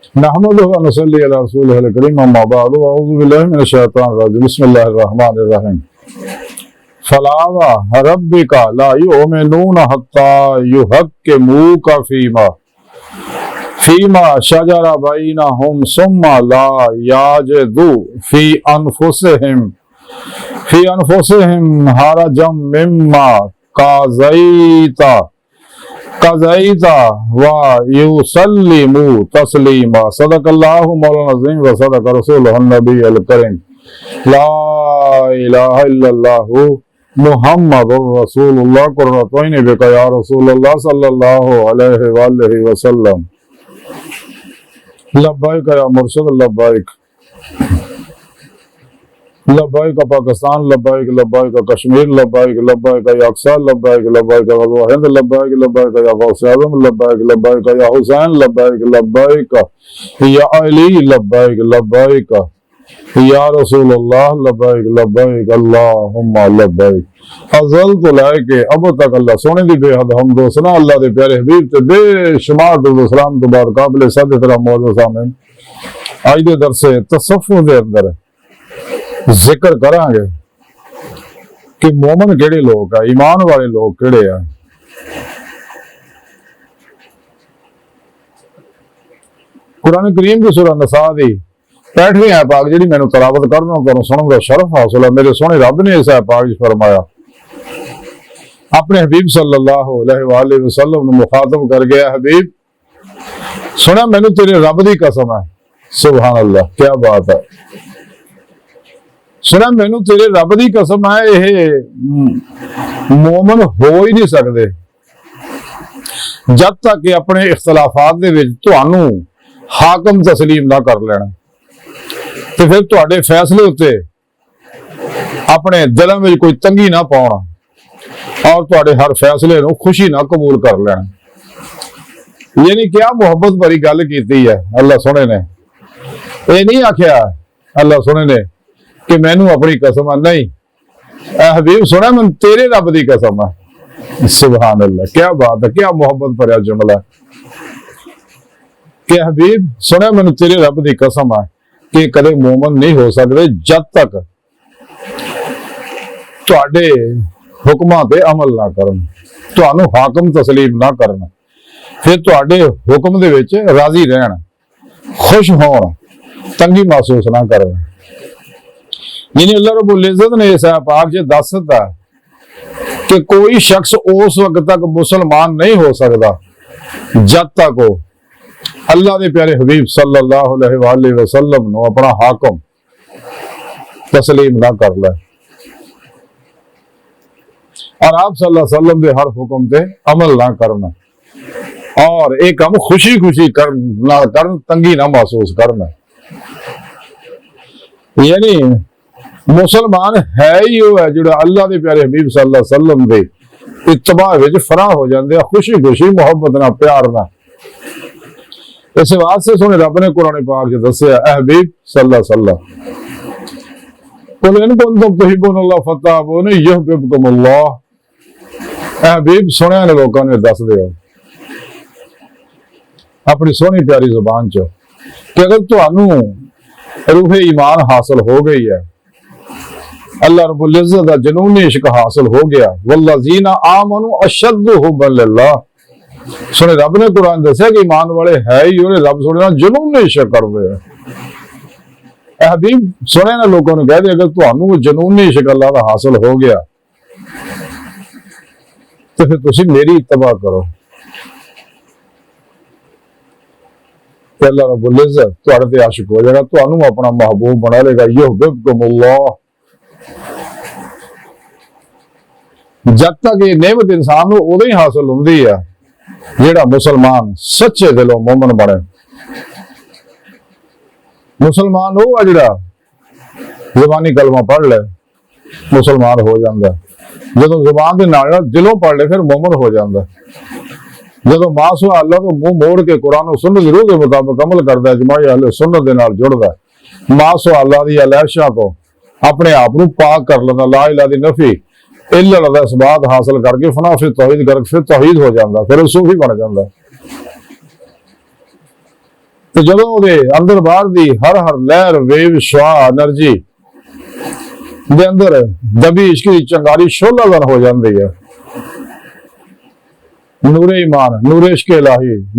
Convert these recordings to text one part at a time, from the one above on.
نحمده ونصلي على رسوله الكريم اما بعد اعوذ بالله من الشيطان الرجيم بسم الله الرحمن الرحيم فلا وربك لا يؤمنون حتى يحكموك فيما شجر بينهم ثم لا يجدوا في انفسهم حرجا مما قضيت ويسلموا تسليما صدق الله مولانا العظيم وصدق رسوله النبي الكريم لا اله الا الله محمد رسول الله قرۃ عین بک یا رسول اللہ صلی اللہ علیہ وآلہ وسلم لبیک یا مرشد لبیک لبیک پاکستان لبیک لبیک کشمیر لبیک لبیک یا اقصی لبیک لبیک غزوہ ہند لبیک لبیک یا غوث اعظم لبیک لبیک یا حسین لبیک لبیک یا علی لبیک لبیک یا رسول اللہ لبیک لبیک اللہم لبیک ازل تو لائے کہ اب تک اللہ سونے دی بے حد حمد و ثنا اللہ دے پیارے حبیب تے بے شمار درود و سلام دوبار قابل صد احترام موجود سامنے آج دے درس تصوف دے اندر ذکر کریں گے کہ مومن کیڑے لوگ ہیں، ایمان والے لوگ کیڑے ہیں۔ قرآن کریم کی سورہ نساء دی 65ویں آیت پاک جڑی میں تلاوت کرنا تمہیں سنن کا شرف حاصل ہے۔ میرے سونے رب نے اس آیت پاک فرمایا، اپنے حبیب صلی اللہ علیہ وآلہ وسلم نے مخاطب کر گیا، حبیب سنا مینوں تیرے رب دی قسم ہے، سبحان اللہ کیا بات ہے، سنا مینوں تیرے رب دی قسم ہے یہ مومن ہو ہی نہیں سکتے جب تک کہ اپنے اختلافات دے وچ تانوں حاکم تسلیم نہ کر لینا، تو پھر تواڈے فیصلے ہوتے اپنے دلوں میں کوئی تنگی نہ پاؤنا اور تواڈے ہر فیصلے نو خوشی نہ قبول کر لینا۔ یعنی کیا محبت بھری گل کیتی ہے اللہ سونے نے، یہ نہیں آکھیا اللہ سونے نے کہ مینوں اپنی قسم ہے، نہیں اے حبیب سونا میں تیرے رب دی قسم ہے، سبحان اللہ کیا بات ہے، کیا محبت بھرا جملہ ہے کہ حبیب سونا میں تیرے رب دی قسم ہے کہ کدے مومن نہیں ہو سکتے جب تک تواڈے حکماں تے عمل نہ کرن، تانوں حاکم تسلیم نہ کرنا، پھر تواڈے حکم دے وچ راضی رہن، خوش ہون، تنگی محسوس نہ کرن۔ یعنی اللہ رب العزت نے اس پاک سے دس دیتا کہ کوئی شخص اس وقت تک مسلمان نہیں ہو سکتا جب تک وہ اللہ دے پیارے حبیب صلی اللہ علیہ وآلہ وسلم نو اپنا حاکم تسلیم نہ کر لے اور آپ صلی اللہ علیہ وسلم دے ہر حکم تے عمل نہ کرنا اور ایک ہم خوشی خوشی نہ کرن، تنگی نہ محسوس کرنا۔ یعنی مسلمان ہے ہی وہ ہے جڑا اللہ دے پیارے حبیب صلی اللہ علیہ وسلم دے اتباع وچ فرح ہو جاندے، خوشی خوشی محبت نہ پیار نہ۔ اس واسطے سونے رب نے قرآن پاک سے دسیا، اے حبیب صلی اللہ علیہ وسلم قل ان کنتم تحبون اللہ فاتبعونی یحببکم اللہ، اے حبیب سنے نے لوگوں نے دس دیا اپنی سونی پیاری زبان چ کہ اگر تانوں روح ایمان حاصل ہو گئی ہے، اللہ رب العزت کا جنون عشق حاصل ہو گیا، والذین آمنوا اشد حبا للہ، سنے رب نے قرآن دسیا کہ ایمان والے ہے ہی انہیں رب سنے جنون عشق کرتے ہیں۔ اے حبیب سنے نا لوگوں نے کہہ دیا اگر تانوں جنون عشق اللہ کا حاصل ہو گیا تو پھر تسی میری اتباع کرو، کہ اللہ رب العزت تواڈے تے عاشق ہو جائے گا، تانوں اپنا محبوب بنا لے گا، یحببکم اللہ۔ جب تک یہ نعمت انسان کو ادو ہی حاصل ہوندی ہے جیڑا مسلمان سچے دلوں مومن بنے۔ مسلمان وہ ہے جڑا زبانی کلمہ پڑھ لے مسلمان ہو جاندہ، جدو زبان دے نال دلوں پڑھ لے پھر مومن ہو جاندہ، جدو ماسو اللہ تو منہ موڑ کے قرآن و سنت روح کے مطابق عمل کردا ہے، جماعی اہل سنت دے نال جڑدا ہے، ماسو اللہ دی علیشاں تو اپنے آپ کو پاک کر لیندا، لا الہ دی نفی الا اللہ اس بات حاصل کر کے فنا پھر توحید کر کے پھر توحید ہو جاندہ، پھر صوفی بن جاندہ۔ ਤੇ ਜਦੋਂ ਉਹਦੇ ਅੰਦਰ ਬਾਹਰ ਦੀ ਹਰ ਲਹਿਰ ਵੇਵ ਸ਼ਵਾ એનર્ਜੀ ਦੇ ਅੰਦਰ ਦਬੀ ਇਸ਼ਕ ਦੀ ਚੰਗਾਰੀ ਸ਼ੋਲਾਵਰ ਹੋ ਜਾਂਦੀ ਹੈ। ਨੂਰੇ ਈਮਾਨ, ਨੂਰੇ ਇਸ਼ਕ ਇਲਾਹੀ,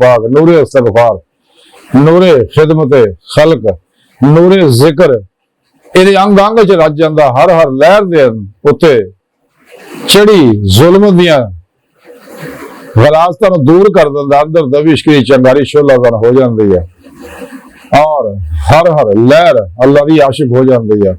ਪਾਕ, ਨੂਰੇ ਇਸਤਗਫਾਰ, ਨੂਰੇ ਖਿਦਮਤ ਖਲਕ, ਨੂਰੇ ਜ਼ਿਕਰ ਇਹਦੇ ਅੰਗ ਚ ਰੱਜ ਜਾਂਦਾ। ਹਰ ਲਹਿਰ ਦੇ ਉੱਤੇ ਚੜੀ ਜ਼ੁਲਮ ਦੀਆਂ ਗਲਾਸਤਾਂ ਨੂੰ ਦੂਰ ਕਰ ਦਿੰਦਾ। ਅੰਦਰ ਦਬੀ ਇਸ਼ਕ ਦੀ ਚੰਗਾਰੀ ਸ਼ੋਲਾਵਰ ਹੋ ਜਾਂਦੀ ਹੈ ਔਰ ਹਰ ਲਹਿਰ ਅੱਲਾ ਦੀ ਆਸ਼ਿਕ ਹੋ ਜਾਂਦੀ ਹੈ।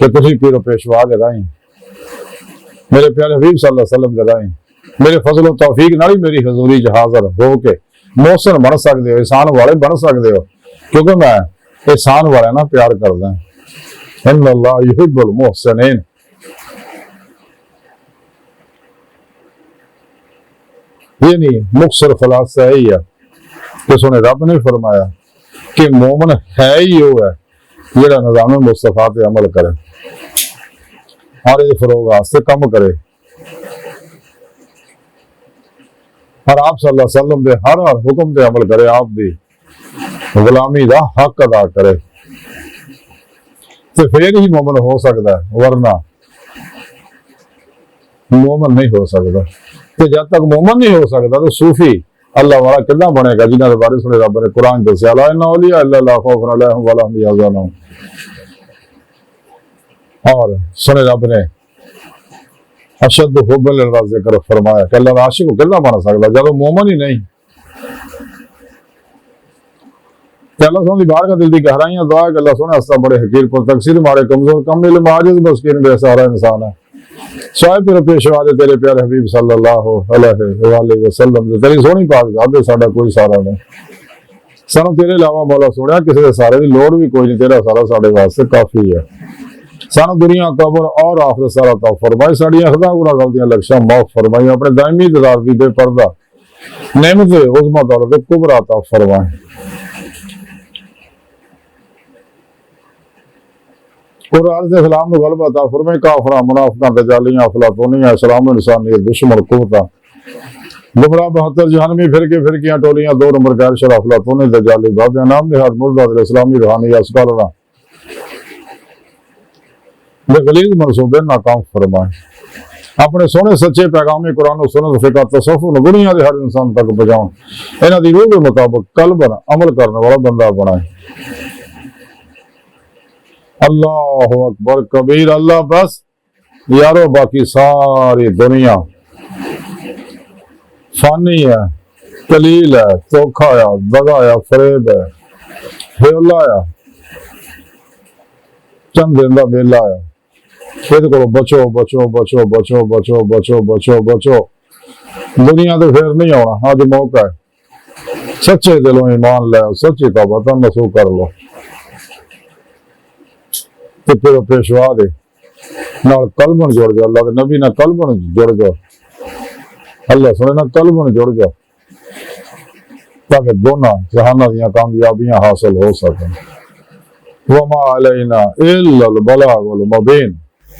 کہ تسی پیرو پیشوا دے رہے میرے پیارے حبیب صلی اللہ علیہ وسلم دے رہے میرے فضل و توفیق نال ہی میری حضوری چ حاضر ہو کے محسن بن سکتے ہو، احسان والے بن سکتے ہو، کیونکہ میں احسان والے نا پیار کردا ہوں۔ ان اللہ یحب المحسنین۔ یہ نہیں مختصر خلاصہ یہی ہے کہ سونے رب نے فرمایا کہ مومن ہے ہی وہ ہے جڑا نظام مصطفیٰ تے عمل کرے اور یہ فروغ واسطے کم کرے اور آپ صلی اللہ علیہ وسلم دے ہر حکم تے عمل کرے، آپ دی غلامی دا حق ادا کرے تو پھر ہی مومن ہو سکتا ہے، ورنہ مومن نہیں ہو سکتا۔ تو جب تک مومن نہیں ہو سکتا تو صوفی اللہ والا کتنا بنے گا جنہوں کے بارے سنے رب نے قرآن دسیا لا ان اولیاء الا لا خوف علیہم ولا هم یحزنون، اور سنے رب نے اشد حب للہ ذکر فرمایا کہ اللہ عاشق کو کتنا بنا سکتا جب وہ مومن ہی نہیں۔ کہ اللہ سونے دی بار کا دل دی گہرائیاں دعا ہے کہ اللہ سونے ہستا بڑے حقیر پر تقصیر مارے کمزور کم علم عاجز مسکین بے سہارا انسان ہے۔ سوائے پھر پیشوا دے تیرے پیارے حبیب صلی اللہ علیہ وآلہ وسلم دے تیری سونی پاک ذات دے ساڈا کوئی سارا نہیں، سانو تیرے علاوہ مولا سوڑیا کسی دے سارے دی لوڑ بھی کوئی نہیں، تیرا سارا ساڈے واسطے کافی ہے۔ سانو دنیا قبر اور آخرت سارا عطا فرمائی، ساڈیاں خطا گناہ غلطیاں لکشاں معاف فرمائی، اپنے دائمی دلال دی بے پردہ نعمت عظمی دولت کبرا عطا فرمائی۔ اور عرض اسلام نو غلبہ عطا فرمائی، کافراں منافقاں دجالیاں افلاطونیاں اسلام و انسانیت دشمن قوتاں گمراہ 72 جہنمی فرقیاں ٹولیاں 2 نمبر غیر شرع افلاطونی دجالی بابیاں نام نہاد مردہ اسلامی روحانی اسکالراں بے غلیظ منصوبے ناکام فرمائے، اپنے سونے سچے پیغام قرآن و سنت فقہ تصوف و دنیا دے ہر انسان تک پہنچاؤں، انہاں دی روح کے مطابق قلباً عمل کرنے والا بندہ بنائے۔ اللہ اکبر کبیر، اللہ بس یارو باقی ساری دنیا فانی ہے، قلیل ہے، دھوکھا ہے، دغا ہے، فریب ہے، ہیولا ہے، چند دن دا میلہ ہے۔ یہ کو بچو بچو بچو بچو بچو بچو بچو بچو، دنیا تو پھر نہیں آنا، آج موقع ہے، سچے دلوں ایمان لے سچی توبہ نصوح کر لو، تو پھر پیشوا دے نال قلبن جڑ جاؤ، اللہ دے نبی نہ قلبن جڑ جاؤ، اللہ سنے نہ قلبن جڑ جاؤ، تاکہ دونوں جہانہ دیاں کامیابیاں حاصل ہو سکیں۔ وما علینا الا البلاغ المبین۔